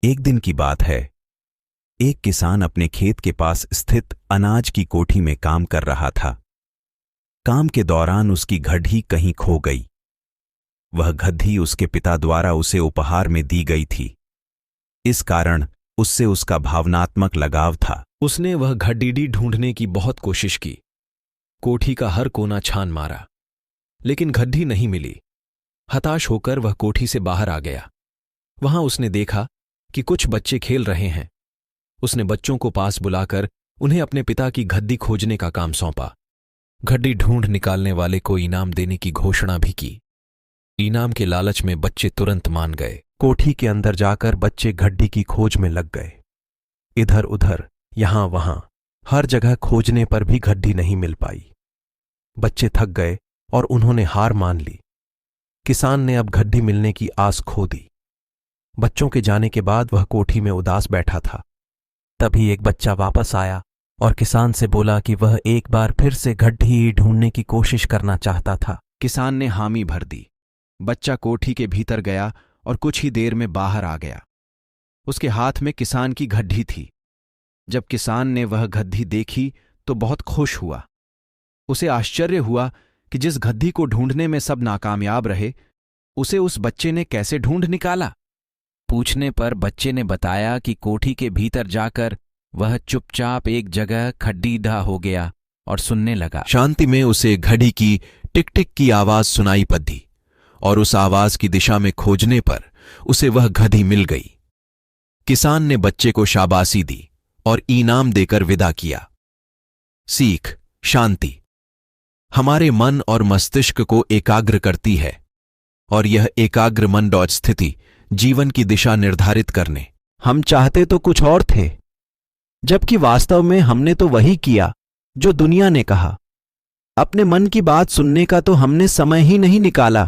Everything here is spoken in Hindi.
एक दिन की बात है। एक किसान अपने खेत के पास स्थित अनाज की कोठी में काम कर रहा था। काम के दौरान उसकी घड़ी कहीं खो गई। वह घड़ी उसके पिता द्वारा उसे उपहार में दी गई थी। इस कारण उससे उसका भावनात्मक लगाव था। उसने वह घड़ी ढूंढने की बहुत कोशिश की। कोठी का हर कोना छान मारा, लेकिन घड़ी नहीं मिली। हताश होकर वह कोठी से बाहर आ गया। वहां उसने देखा कि कुछ बच्चे खेल रहे हैं। उसने बच्चों को पास बुलाकर उन्हें अपने पिता की घड़ी खोजने का काम सौंपा। घड़ी ढूंढ निकालने वाले को इनाम देने की घोषणा भी की। इनाम के लालच में बच्चे तुरंत मान गए। कोठी के अंदर जाकर बच्चे घड़ी की खोज में लग गए। इधर उधर, यहां वहां, हर जगह खोजने पर भी घड़ी नहीं मिल पाई। बच्चे थक गए और उन्होंने हार मान ली। किसान ने अब घड़ी मिलने की आस खो दी। बच्चों के जाने के बाद वह कोठी में उदास बैठा था। तभी एक बच्चा वापस आया और किसान से बोला कि वह एक बार फिर से घड़ी ढूंढने की कोशिश करना चाहता था। किसान ने हामी भर दी। बच्चा कोठी के भीतर गया और कुछ ही देर में बाहर आ गया। उसके हाथ में किसान की घड़ी थी। जब किसान ने वह घड़ी देखी तो बहुत खुश हुआ। उसे आश्चर्य हुआ कि जिस घड़ी को ढूंढने में सब नाकामयाब रहे, उसे उस बच्चे ने कैसे ढूंढ निकाला। पूछने पर बच्चे ने बताया कि कोठी के भीतर जाकर वह चुपचाप एक जगह खड्डीढा हो गया और सुनने लगा। शांति में उसे घड़ी की टिक टिक की आवाज सुनाई पड़ी और उस आवाज की दिशा में खोजने पर उसे वह घड़ी मिल गई। किसान ने बच्चे को शाबाशी दी और इनाम देकर विदा किया। सीख: शांति हमारे मन और मस्तिष्क को एकाग्र करती है और यह एकाग्र मन और स्थिति जीवन की दिशा निर्धारित करने। हम चाहते तो कुछ और थे, जबकि वास्तव में हमने तो वही किया जो दुनिया ने कहा। अपने मन की बात सुनने का तो हमने समय ही नहीं निकाला।